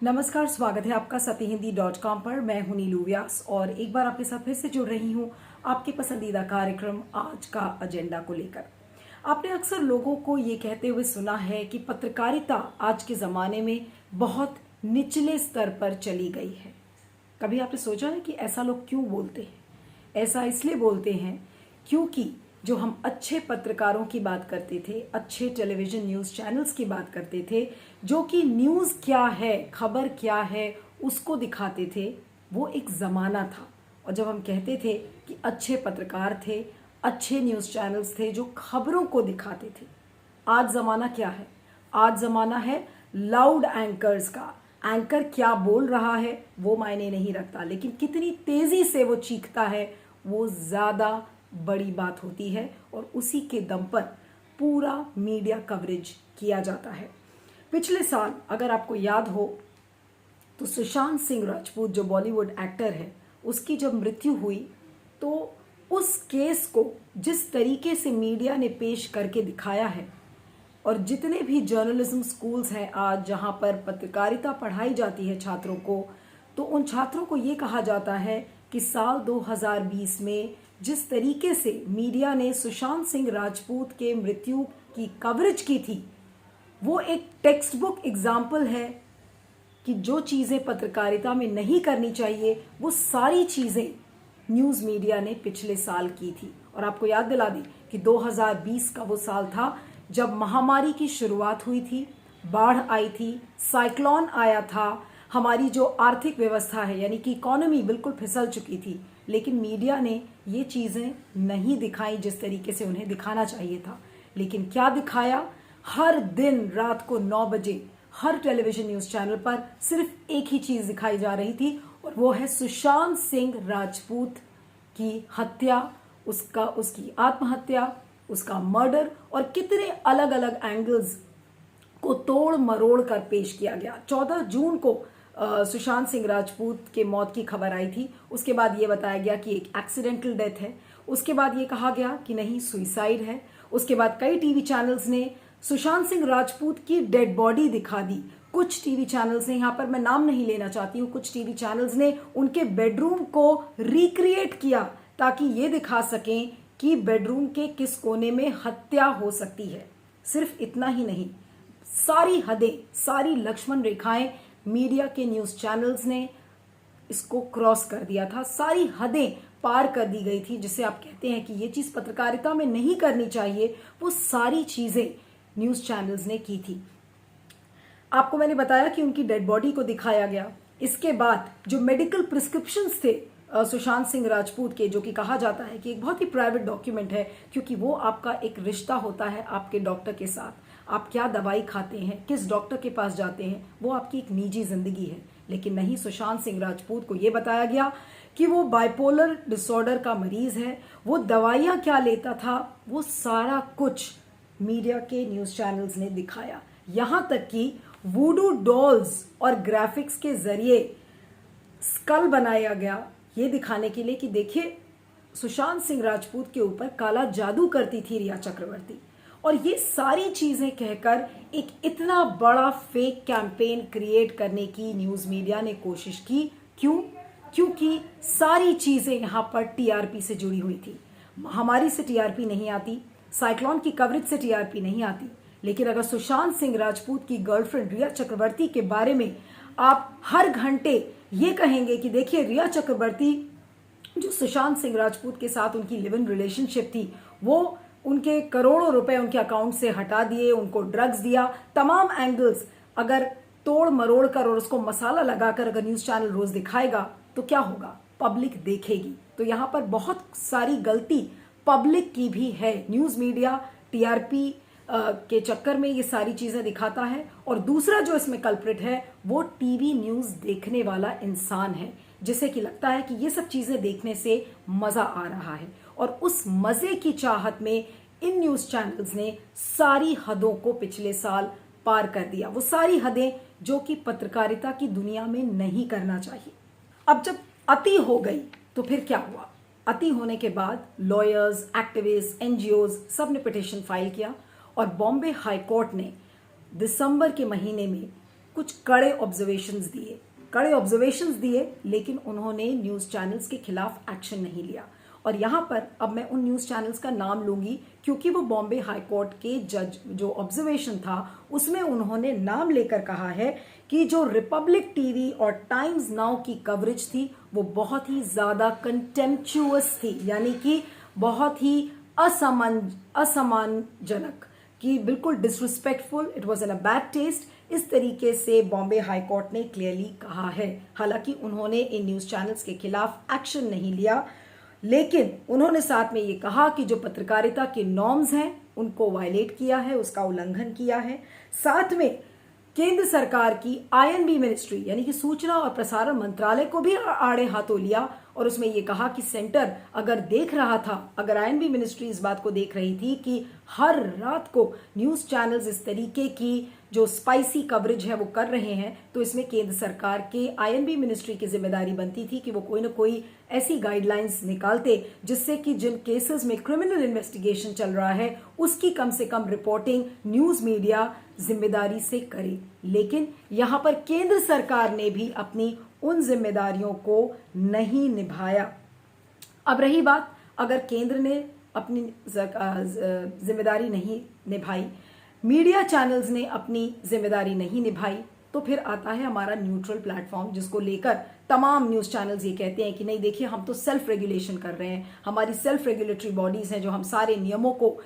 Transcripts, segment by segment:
नमस्कार, स्वागत है आपका सत्यहिंदी.com पर। मैं हूं नीलू व्यास और एक बार आपके साथ फिर से जुड़ रही हूं आपके पसंदीदा कार्यक्रम आज का एजेंडा को लेकर। आपने अक्सर लोगों को ये कहते हुए सुना है कि पत्रकारिता आज के ज़माने में बहुत निचले स्तर पर चली गई है। कभी आपने सोचा है कि ऐसा लोग क्यों बोलते हैं? ऐसा इसलिए बोलते हैं क्योंकि जो हम अच्छे पत्रकारों की बात करते थे, अच्छे टेलीविज़न न्यूज़ चैनल्स की बात करते थे, जो कि न्यूज़ क्या है, खबर क्या है, उसको दिखाते थे, वो एक ज़माना था। और जब हम कहते थे कि अच्छे पत्रकार थे, अच्छे न्यूज़ चैनल्स थे जो खबरों को दिखाते थे। आज ज़माना क्या है? आज ज़माना है लाउड एंकर्स का। एंकर क्या बोल रहा है वो मायने नहीं रखता, लेकिन कितनी तेज़ी से वो चीखता है वो ज़्यादा बड़ी बात होती है। और उसी के दम पर पूरा मीडिया कवरेज किया जाता है। पिछले साल अगर आपको याद हो तो सुशांत सिंह राजपूत जो बॉलीवुड एक्टर है, उसकी जब मृत्यु हुई तो उस केस को जिस तरीके से मीडिया ने पेश करके दिखाया है, और जितने भी जर्नलिज्म स्कूल्स हैं आज जहां पर पत्रकारिता पढ़ाई जाती है छात्रों को, तो उन छात्रों को ये कहा जाता है कि साल 2020 में जिस तरीके से मीडिया ने सुशांत सिंह राजपूत के मृत्यु की कवरेज की थी, वो एक टेक्स्ट बुक एग्जाम्पल है कि जो चीज़ें पत्रकारिता में नहीं करनी चाहिए वो सारी चीज़ें न्यूज़ मीडिया ने पिछले साल की थी। और आपको याद दिला दें कि 2020 का वो साल था जब महामारी की शुरुआत हुई थी, बाढ़ आई थी, साइक्लोन आया था, हमारी जो आर्थिक व्यवस्था है यानी कि इकोनॉमी बिल्कुल फिसल चुकी थी। लेकिन मीडिया ने ये चीज़ें नहीं दिखाई जिस तरीके से उन्हें दिखाना चाहिए था। लेकिन क्या दिखाया? हर दिन रात को 9 बजे हर टेलीविजन न्यूज़ चैनल पर सिर्फ एक ही चीज़ दिखाई जा रही थी, और वो है सुशांत सिंह राजपूत की हत्या, उसकी आत्महत्या, उसका मर्डर, और कितने अलग अलग एंगल्स को तोड़ मरोड़ कर पेश किया गया। 14 जून को सुशांत सिंह राजपूत के मौत की खबर आई थी। उसके बाद ये बताया गया कि एक एक्सीडेंटल डेथ है। उसके बाद ये कहा गया कि नहीं, सुइसाइड है। उसके बाद कई टीवी चैनल्स ने सुशांत सिंह राजपूत की डेड बॉडी दिखा दी। कुछ टीवी चैनल्स ने, यहाँ पर मैं नाम नहीं लेना चाहती हूँ, कुछ टीवी चैनल्स ने उनके बेडरूम को रिक्रिएट किया ताकि ये दिखा सकें कि बेडरूम के किस कोने में हत्या हो सकती है। सिर्फ इतना ही नहीं, सारी हदें, सारी लक्ष्मण रेखाएं मीडिया के न्यूज़ चैनल्स ने इसको क्रॉस कर दिया था। सारी हदें पार कर दी गई थी, जिसे आप कहते हैं कि ये चीज़ पत्रकारिता में नहीं करनी चाहिए, वो सारी चीज़ें न्यूज़ चैनल्स ने की थी। आपको मैंने बताया कि उनकी डेड बॉडी को दिखाया गया। इसके बाद जो मेडिकल प्रिस्क्रिप्शंस थे सुशांत सिंह राजपूत के, जो कि कहा जाता है कि एक बहुत ही प्राइवेट डॉक्यूमेंट है, क्योंकि वो आपका एक रिश्ता होता है आपके डॉक्टर के साथ। आप क्या दवाई खाते हैं, किस डॉक्टर के पास जाते हैं, वो आपकी एक निजी जिंदगी है। लेकिन नहीं, सुशांत सिंह राजपूत को ये बताया गया कि वो बाइपोलर डिसऑर्डर का मरीज है, वो दवाइयाँ क्या लेता था, वो सारा कुछ मीडिया के न्यूज़ चैनल्स ने दिखाया। यहाँ तक कि वूडू डॉल्स और ग्राफिक्स के जरिए स्कल बनाया गया, ये दिखाने के लिए कि देखिए सुशांत सिंह राजपूत के ऊपर काला जादू करती थी रिया चक्रवर्ती। और ये सारी चीजें कहकर एक इतना बड़ा फेक कैंपेन क्रिएट करने की न्यूज़ मीडिया ने कोशिश की। क्यों? क्योंकि सारी चीजें यहाँ पर टीआरपी से जुड़ी हुई थी। महामारी से टीआरपी नहीं आती, साइक्लोन की कवरेज से टीआरपी नहीं आती, लेकिन अगर सुशांत सिंह राजपूत की गर्लफ्रेंड रिया चक्रवर्ती के बारे में आप हर घंटे ये कहेंगे कि देखिए रिया चक्रवर्ती, जो सुशांत सिंह राजपूत के साथ उनकी लिव इन रिलेशनशिप थी, वो उनके करोड़ों रुपए उनके अकाउंट से हटा दिए, उनको ड्रग्स दिया, तमाम एंगल्स अगर तोड़ मरोड़ कर और उसको मसाला लगाकर अगर न्यूज़ चैनल रोज दिखाएगा तो क्या होगा? पब्लिक देखेगी। तो यहाँ पर बहुत सारी गलती पब्लिक की भी है। न्यूज़ मीडिया टीआरपी के चक्कर में ये सारी चीजें दिखाता है। और दूसरा जो इसमें कल्प्रिट है वो टीवी न्यूज़ देखने वाला इंसान है, जिसे कि लगता है कि ये सब चीजें देखने से मजा आ रहा है। और उस मजे की चाहत में इन न्यूज़ चैनल्स ने सारी हदों को पिछले साल पार कर दिया, वो सारी हदें जो कि पत्रकारिता की दुनिया में नहीं करना चाहिए। अब जब अति हो गई तो फिर क्या हुआ? अति होने के बाद लॉयर्स, एक्टिविस्ट, एनजीओज सब ने पिटीशन फाइल किया और बॉम्बे हाई कोर्ट ने दिसंबर के महीने में कुछ कड़े ऑब्जर्वेशंस दिए, लेकिन उन्होंने न्यूज़ चैनल्स के खिलाफ एक्शन नहीं लिया। और यहाँ पर अब मैं उन न्यूज़ चैनल्स का नाम लूंगी क्योंकि वो बॉम्बे हाई कोर्ट के जज जो ऑब्जर्वेशन था उसमें उन्होंने नाम लेकर कहा है कि जो रिपब्लिक टीवी और टाइम्स नाउ की कवरेज थी वो बहुत ही ज़्यादा कंटेम्पचुअस थी, यानी कि बहुत ही असम्मानजनक, कि बिल्कुल disrespectful, it was in a bad taste. इस तरीके से बॉम्बे हाई कोर्ट ने क्लियरली कहा है। हालांकि उन्होंने इन न्यूज़ चैनल्स के खिलाफ एक्शन नहीं लिया, लेकिन उन्होंने साथ में ये कहा कि जो पत्रकारिता के नॉर्म्स हैं उनको वायलेट किया है, उसका उल्लंघन किया है। साथ में केंद्र सरकार की आईएनबी मिनिस्ट्री यानी कि सूचना और प्रसारण मंत्रालय को भी आड़े हाथों लिया और उसमें यह कहा कि सेंटर अगर देख रहा था, अगर आईएनबी मिनिस्ट्री इस बात को देख रही थी कि हर रात को न्यूज़ चैनल्स इस तरीके की जो स्पाइसी कवरेज है वो कर रहे हैं, तो इसमें केंद्र सरकार के आईएनबी मिनिस्ट्री की जिम्मेदारी बनती थी कि वो कोई ना कोई ऐसी गाइडलाइंस निकालते जिससे कि जिन केसेस में क्रिमिनल इन्वेस्टिगेशन चल रहा है उसकी कम से कम रिपोर्टिंग न्यूज़ मीडिया जिम्मेदारी से करे। लेकिन यहाँ पर केंद्र सरकार ने भी अपनी उन जिम्मेदारियों को नहीं निभाया। अब रही बात, अगर केंद्र ने अपनी जिम्मेदारी नहीं निभाई, मीडिया चैनल्स ने अपनी जिम्मेदारी नहीं निभाई, तो फिर आता है हमारा न्यूट्रल प्लेटफॉर्म, जिसको लेकर तमाम न्यूज़ चैनल्स ये कहते हैं कि नहीं देखिए हम तो सेल्फ रेगुलेशन कर रहे हैं, हमारी सेल्फ रेगुलेटरी बॉडीज़ हैं जो हम सारे नियमों को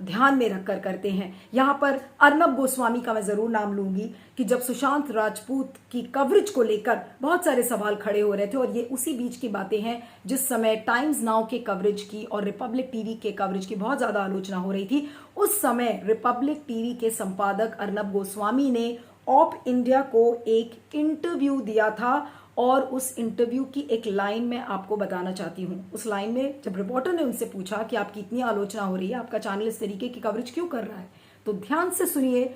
ध्यान में रखकर करते हैं। यहाँ पर अर्नब गोस्वामी का मैं ज़रूर नाम लूंगी कि जब सुशांत राजपूत की कवरेज को लेकर बहुत सारे सवाल खड़े हो रहे थे, और ये उसी बीच की बातें हैं जिस समय टाइम्स नाउ के कवरेज की और रिपब्लिक टीवी के कवरेज की बहुत ज़्यादा आलोचना हो रही थी। उस समय रिपब्लिक टीवी के संपादक अर्नब गोस्वामी ने ऑप इंडिया को एक इंटरव्यू दिया था, और उस इंटरव्यू की एक लाइन मैं आपको बताना चाहती हूँ। उस लाइन में जब रिपोर्टर ने उनसे पूछा कि आपकी इतनी आलोचना हो रही है, आपका चैनल इस तरीके की कवरेज क्यों कर रहा है, तो ध्यान से सुनिए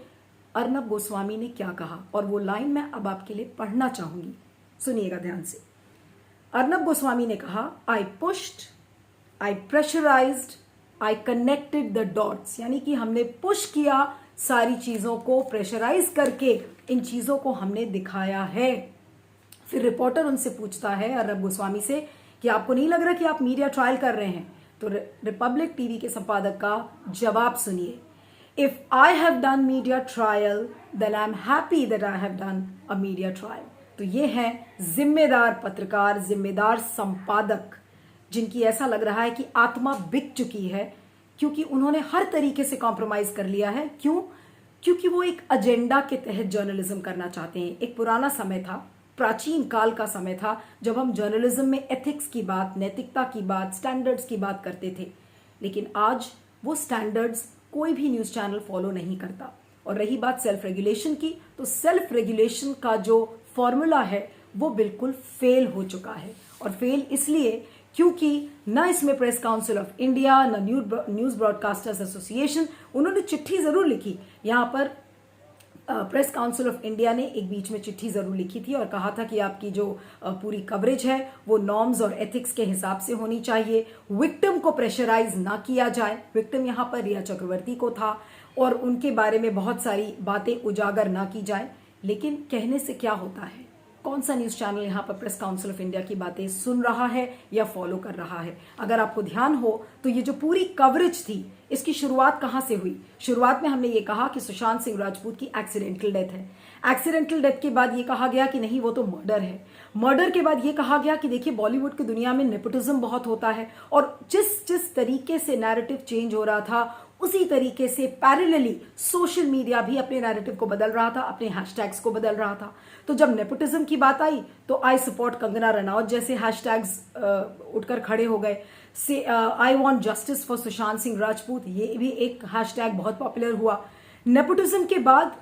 अर्नब गोस्वामी ने क्या कहा, और वो लाइन मैं अब आपके लिए पढ़ना चाहूंगी, सुनिएगा ध्यान से। अर्नब गोस्वामी ने कहा, I pushed, I pressurised, I connected the dots, यानी कि हमने पुश किया, सारी चीजों को प्रेशराइज करके इन चीजों को हमने दिखाया है। फिर रिपोर्टर उनसे पूछता है अर्नब गोस्वामी से कि आपको नहीं लग रहा कि आप मीडिया ट्रायल कर रहे हैं, तो रिपब्लिक टीवी के संपादक का जवाब सुनिए, if I have done media trial then I am happy that I have done a media trial. तो ये है जिम्मेदार पत्रकार, जिम्मेदार संपादक, जिनकी ऐसा लग रहा है कि आत्मा बिक चुकी है, क्योंकि उन्होंने हर तरीके से कॉम्प्रोमाइज कर लिया है। क्यों? क्योंकि वो एक एजेंडा के तहत जर्नलिज्म करना चाहते हैं। एक पुराना समय था, प्राचीन काल का समय था, जब हम जर्नलिज्म में एथिक्स की बात, नैतिकता की बात, स्टैंडर्ड्स की बात करते थे, लेकिन आज वो स्टैंडर्ड्स कोई भी न्यूज़ चैनल फॉलो नहीं करता। और रही बात सेल्फ रेगुलेशन की, तो सेल्फ रेगुलेशन का जो फॉर्मूला है वो बिल्कुल फेल हो चुका है। और फेल इसलिए क्योंकि न इसमें प्रेस काउंसिल ऑफ इंडिया, न न्यूज़ ब्रॉडकास्टर्स एसोसिएशन, उन्होंने चिट्ठी जरूर लिखी। यहाँ पर प्रेस काउंसिल ऑफ इंडिया ने एक बीच में चिट्ठी जरूर लिखी थी और कहा था कि आपकी जो पूरी कवरेज है वो नॉर्म्स और एथिक्स के हिसाब से होनी चाहिए, विक्टिम को प्रेशराइज ना किया जाए। विक्टिम यहाँ पर रिया चक्रवर्ती को था और उनके बारे में बहुत सारी बातें उजागर ना की जाए। लेकिन कहने से क्या होता है, कौन सा न्यूज़ चैनल यहाँ पर प्रेस काउंसिल ऑफ इंडिया की बातें सुन रहा है या फॉलो कर रहा है? अगर आपको ध्यान हो तो ये जो पूरी कवरेज थी इसकी शुरुआत कहाँ से हुई? शुरुआत में हमने ये कहा कि सुशांत सिंह राजपूत की एक्सीडेंटल डेथ है। एक्सीडेंटल डेथ के बाद ये कहा गया कि नहीं वो तो मर्डर है। मर्डर के बाद ये कहा गया कि देखिए बॉलीवुड की दुनिया में नेपोटिज्म बहुत होता है, और जिस जिस तरीके से नैरेटिव चेंज हो रहा था उसी तरीके से पैरेलली सोशल मीडिया भी अपने नैरेटिव को बदल रहा था, अपने हैशटैग्स को बदल रहा था। तो जब नेपोटिज्म की बात आई तो आई सपोर्ट कंगना रनौत जैसे हैशटैग्स उठकर खड़े हो गए। से I want justice for Sushant Singh Rajput, ये भी एक हैशटैग बहुत पॉपुलर हुआ। नेपोटिज्म के बाद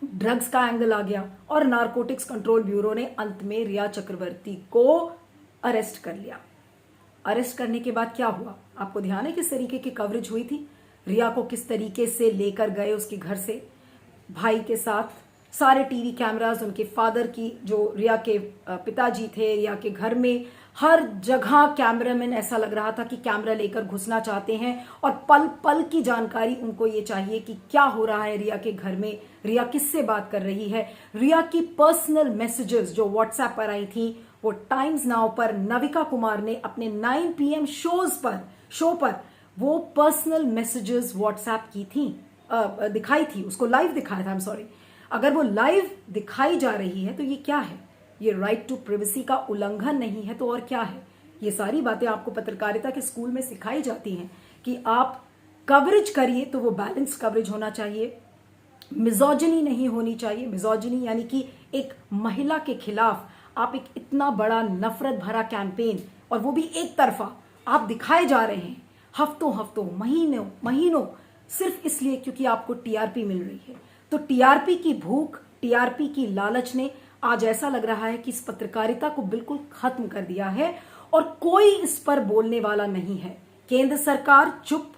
ड्रग्स का एंगल आ गया और नारकोटिक्स कंट्रोल ब्यूरो ने अंत में रिया चक्रवर्ती को अरेस्ट कर लिया। अरेस्ट करने के बाद क्या हुआ? आपको ध्यान है किस तरीके की कवरेज हुई थी? रिया को किस तरीके से लेकर गए उसके घर से भाई के साथ, सारे टीवी कैमरास, उनके फादर की जो रिया के पिताजी थे, रिया के घर में हर जगह कैमरामैन, ऐसा लग रहा था कि कैमरा लेकर घुसना चाहते हैं और पल पल की जानकारी उनको ये चाहिए कि क्या हो रहा है रिया के घर में, रिया किससे बात कर रही है। रिया की पर्सनल मैसेजेस जो व्हाट्सएप पर आई थी वो टाइम्स नाउ पर नविका कुमार ने अपने 9 PM शो पर वो पर्सनल मैसेजेस व्हाट्सएप की थी, दिखाई थी, उसको लाइव दिखाया था। आई एम सॉरी, अगर वो लाइव दिखाई जा रही है तो ये क्या है? ये राइट टू प्रिवेसी का उल्लंघन नहीं है तो और क्या है? ये सारी बातें आपको पत्रकारिता के स्कूल में सिखाई जाती हैं कि आप कवरेज करिए तो वो बैलेंस कवरेज होना चाहिए, मिजोजिनी नहीं होनी चाहिए। मिजोजिनी यानी कि एक महिला के खिलाफ आप एक इतना बड़ा नफरत भरा कैंपेन, और वो भी एक तरफा आप दिखाए जा रहे हैं हफ्तों हफ्तों, महीनों महीनों, सिर्फ इसलिए क्योंकि आपको टीआरपी मिल रही है। तो टीआरपी की भूख, टीआरपी की लालच ने आज ऐसा लग रहा है कि इस पत्रकारिता को बिल्कुल खत्म कर दिया है और कोई इस पर बोलने वाला नहीं है। केंद्र सरकार चुप,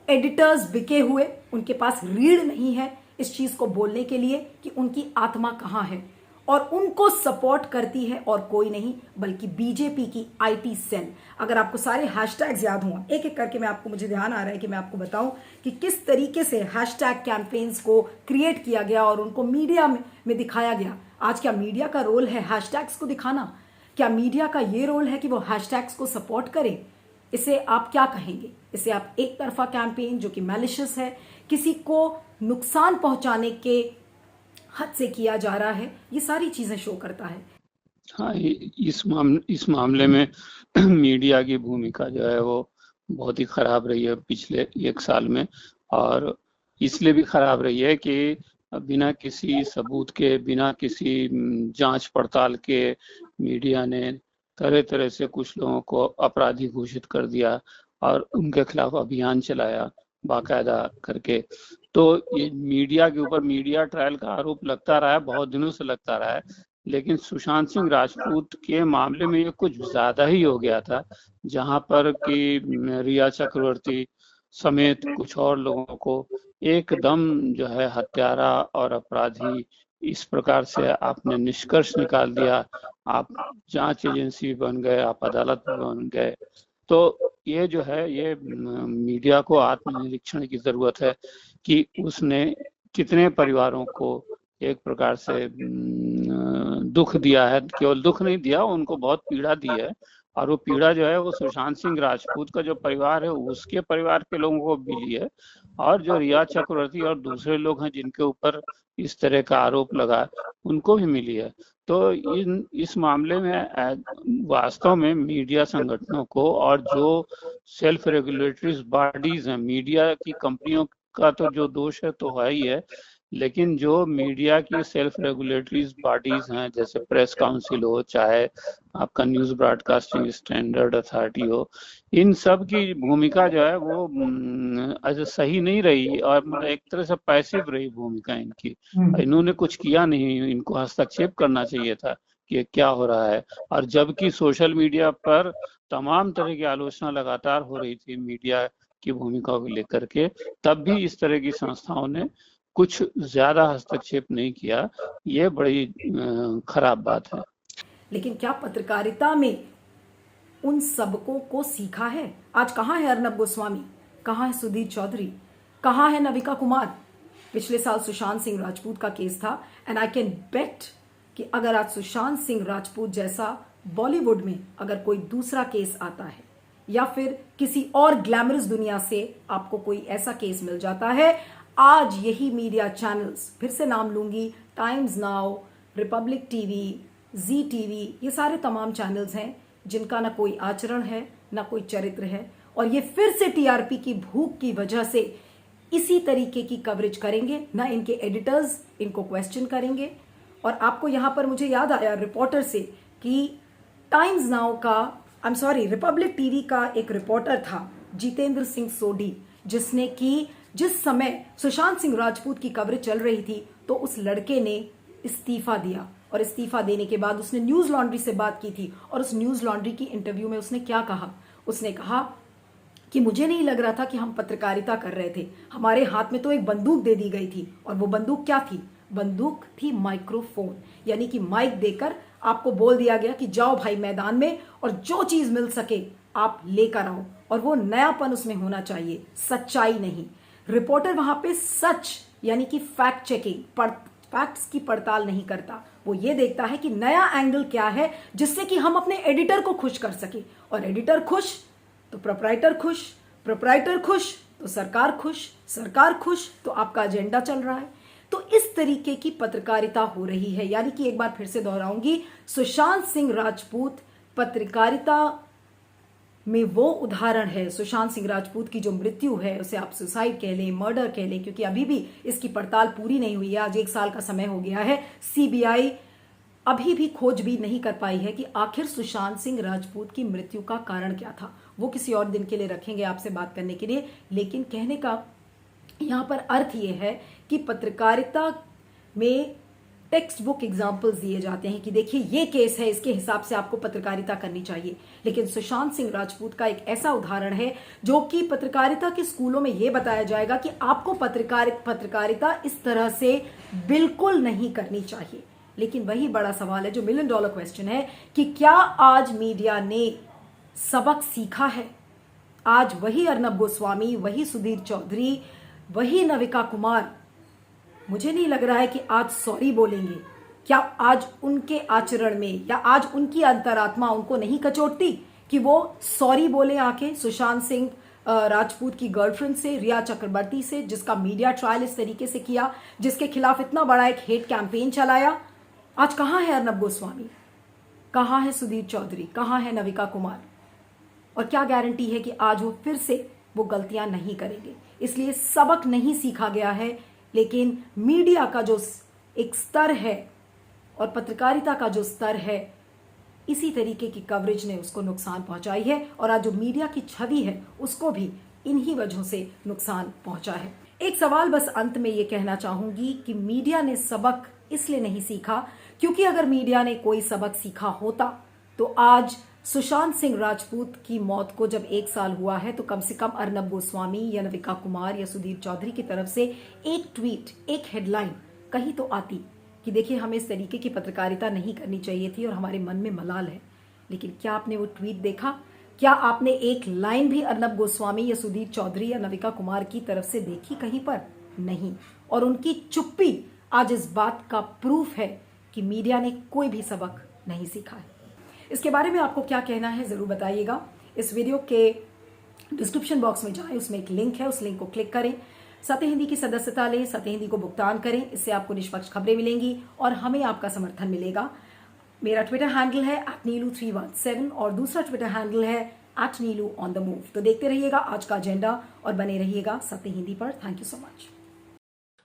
एडिटर्स बिके हुए, उनके पास रीढ़ नहीं है इस चीज को बोलने के लिए कि उनकी आत्मा कहां है, और उनको सपोर्ट करती है और कोई नहीं बल्कि बीजेपी की आईटी सेल। अगर आपको सारे हैशटैग्स याद हुआ, एक एक करके मैं आपको, मुझे ध्यान आ रहा है कि मैं आपको बताऊं कि किस तरीके से हैशटैग कैंपेन्स को क्रिएट किया गया और उनको मीडिया में दिखाया गया। आज क्या मीडिया का रोल है हैशटैग्स को दिखाना? क्या मीडिया का ये रोल है कि वो हैशटैग्स को सपोर्ट करे? इसे आप क्या कहेंगे? इसे आप एक तरफा कैंपेन जो कि मैलिशियस है, किसी को नुकसान पहुंचाने के हद से किया जा रहा है, ये सारी चीजें शो करता है। हाँ, इस मामले में मीडिया की भूमिका जो है वो बहुत ही खराब रही है पिछले 1 साल में, और इसलिए भी खराब रही है कि बिना किसी सबूत के, बिना किसी जांच पड़ताल के मीडिया ने तरह तरह से कुछ लोगों को अपराधी घोषित कर दिया और उनके खिलाफ अभियान चलाया बाकायदा करके। तो ये मीडिया के ऊपर मीडिया ट्रायल का आरोप लगता रहा है, बहुत दिनों से लगता रहा है, लेकिन सुशांत सिंह राजपूत के मामले में ये कुछ ज्यादा ही हो गया था, जहां पर कि रिया चक्रवर्ती समेत कुछ और लोगों को एकदम जो है हत्यारा और अपराधी इस प्रकार से आपने निष्कर्ष निकाल दिया। आप जांच एजेंसी बन गए, आप अदालत बन गए। तो ये जो है, ये मीडिया को आत्मनिरीक्षण की जरूरत है कि उसने कितने परिवारों को एक प्रकार से दुख दिया है। केवल दुख नहीं दिया, उनको बहुत पीड़ा दी है, और वो पीड़ा जो है वो सुशांत सिंह राजपूत का जो परिवार है उसके परिवार के लोगों को मिली है, और जो रिया चक्रवर्ती और दूसरे लोग हैं जिनके ऊपर इस तरह का आरोप लगा उनको भी मिली है। तो इस मामले में वास्तव में मीडिया संगठनों को और जो सेल्फ रेगुलेटरी बॉडीज हैं, मीडिया की कंपनियों का तो जो दोष है तो है ही है, लेकिन जो मीडिया की सेल्फ रेगुलेटरी बॉडीज हैं, जैसे प्रेस काउंसिल हो, चाहे आपका न्यूज ब्रॉडकास्टिंग स्टैंडर्ड अथॉरिटी हो, इन सब की भूमिका जो है वो ऐसे सही नहीं रही, और एक तरह से पैसिव रही भूमिका इनकी। इन्होंने कुछ किया नहीं, इनको हस्तक्षेप करना चाहिए था कि क्या हो रहा है। और जबकि सोशल मीडिया पर तमाम तरह की आलोचना लगातार हो रही थी मीडिया की भूमिका को लेकर के, तब भी इस तरह की संस्थाओं ने कुछ ज्यादा हस्तक्षेप नहीं किया। ये बड़ी खराब बात है। लेकिन क्या पत्रकारिता में उन सबकों को सीखा है? आज कहाँ है अर्नब गोस्वामी, कहाँ है सुधीर चौधरी, कहाँ है नविका कुमार? पिछले साल सुशांत सिंह राजपूत का केस था, एंड आई कैन बेट कि अगर आज सुशांत सिंह राजपूत जैसा बॉलीवुड में अगर कोई दूसरा केस आता है, या फिर किसी और ग्लैमरस दुनिया से आपको कोई ऐसा केस मिल जाता है, आज यही मीडिया चैनल्स, फिर से नाम लूंगी, टाइम्स नाउ, रिपब्लिक टीवी, जी टीवी, ये सारे तमाम चैनल्स हैं जिनका ना कोई आचरण है, ना कोई चरित्र है, और ये फिर से टीआरपी की भूख की वजह से इसी तरीके की कवरेज करेंगे। ना इनके एडिटर्स इनको क्वेश्चन करेंगे। और आपको यहां पर मुझे याद आया रिपोर्टर से कि टाइम्स नाउ का, I am sorry, Republic TV का एक रिपोर्टर था जितेंद्र सिंह सोडी, जिसने कि जिस समय सुशांत सिंह राजपूत की कवरेज चल रही थी तो उस लड़के ने इस्तीफा दिया, और इस्तीफा देने के बाद उसने न्यूज लॉन्ड्री से बात की थी, और उस न्यूज लॉन्ड्री की इंटरव्यू में उसने क्या कहा? उसने कहा कि मुझे नहीं लग रहा था कि हम पत्रकारिता कर रहे थे, हमारे हाथ में तो एक बंदूक दे दी गई थी, और वो बंदूक क्या थी? बंदूक थी माइक्रोफोन, यानी कि माइक देकर आपको बोल दिया गया कि जाओ भाई मैदान में और जो चीज मिल सके आप लेकर आओ, और वो नयापन उसमें होना चाहिए, सच्चाई नहीं। रिपोर्टर वहां पे सच यानी कि फैक्ट चेकिंग, फैक्ट्स की पड़ताल नहीं करता, वो ये देखता है कि नया एंगल क्या है जिससे कि हम अपने एडिटर को खुश कर सके, और एडिटर खुश तो प्रोप्राइटर खुश, प्रोप्राइटर खुश तो सरकार खुश, सरकार खुश तो आपका एजेंडा चल रहा है। तो इस तरीके की पत्रकारिता हो रही है, यानी कि एक बार फिर से दोहराऊंगी, सुशांत सिंह राजपूत पत्रकारिता में वो उदाहरण है। सुशांत सिंह राजपूत की जो मृत्यु है उसे आप सुसाइड कह लें, मर्डर कह लें, क्योंकि अभी भी इसकी पड़ताल पूरी नहीं हुई है। आज 1 साल का समय हो गया है, सीबीआई अभी भी खोज भी नहीं कर पाई है कि आखिर सुशांत सिंह राजपूत की मृत्यु का कारण क्या था। वो किसी और दिन के लिए रखेंगे आपसे बात करने के लिए, लेकिन कहने का यहां पर अर्थ ये है कि पत्रकारिता में टेक्स्ट बुक एग्जाम्पल्स दिए जाते हैं कि देखिए ये केस है, इसके हिसाब से आपको पत्रकारिता करनी चाहिए, लेकिन सुशांत सिंह राजपूत का एक ऐसा उदाहरण है जो कि पत्रकारिता के स्कूलों में यह बताया जाएगा कि आपको पत्रकारिता इस तरह से बिल्कुल नहीं करनी चाहिए। लेकिन वही बड़ा सवाल है जो $1 मिलियन क्वेश्चन है कि क्या आज मीडिया ने सबक सीखा है? आज वही अर्नब गोस्वामी, वही सुधीर चौधरी, वही नविका कुमार, मुझे नहीं लग रहा है कि आज सॉरी बोलेंगे। क्या आज उनके आचरण में या आज उनकी अंतरात्मा उनको नहीं कचोटती कि वो सॉरी बोले आके सुशांत सिंह राजपूत की गर्लफ्रेंड से, रिया चक्रवर्ती से, जिसका मीडिया ट्रायल इस तरीके से किया, जिसके खिलाफ इतना बड़ा एक हेट कैंपेन चलाया। आज कहां है अर्नब गोस्वामी, कहां है सुधीर चौधरी, कहां है नविका कुमार? और क्या गारंटी है कि आज वो फिर से वो गलतियां नहीं करेंगे? इसलिए सबक नहीं सीखा गया है, लेकिन मीडिया का जो एक स्तर है और पत्रकारिता का जो स्तर है, इसी तरीके की कवरेज ने उसको नुकसान पहुंचाई है, और आज जो मीडिया की छवि है उसको भी इन्हीं वजहों से नुकसान पहुंचा है। एक सवाल बस अंत में ये कहना चाहूंगी कि मीडिया ने सबक इसलिए नहीं सीखा क्योंकि अगर मीडिया ने कोई सबक सीखा होता तो आज सुशांत सिंह राजपूत की मौत को जब 1 साल हुआ है तो कम से कम अर्नब गोस्वामी या नविका कुमार या सुधीर चौधरी की तरफ से एक ट्वीट, एक हेडलाइन कहीं तो आती कि देखिए हमें इस तरीके की पत्रकारिता नहीं करनी चाहिए थी और हमारे मन में मलाल है। लेकिन क्या आपने वो ट्वीट देखा? क्या आपने एक लाइन भी अर्नब गोस्वामी या सुधीर चौधरी या नविका कुमार की तरफ से देखी कहीं पर? नहीं। और उनकी चुप्पी आज इस बात का प्रूफ है कि मीडिया ने कोई भी सबक नहीं सीखा है। इसके बारे में आपको क्या कहना है जरूर बताइएगा। इस वीडियो के डिस्क्रिप्शन बॉक्स में जाएं, उसमें एक लिंक है, उस लिंक को क्लिक करें, सत्य हिंदी की सदस्यता लें, सत्य हिंदी को भुगतान करें। इससे आपको निष्पक्ष खबरें मिलेंगी और हमें आपका समर्थन मिलेगा। मेरा ट्विटर हैंडल है @नीलू317 और दूसरा ट्विटर हैंडल है @नीलू_on_the_move। तो देखते रहिएगा आज का एजेंडा और बने रहिएगा सत्य हिंदी पर। Thank you so much.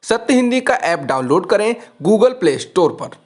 सत्य हिंदी का ऐप डाउनलोड करें गूगल प्ले स्टोर पर।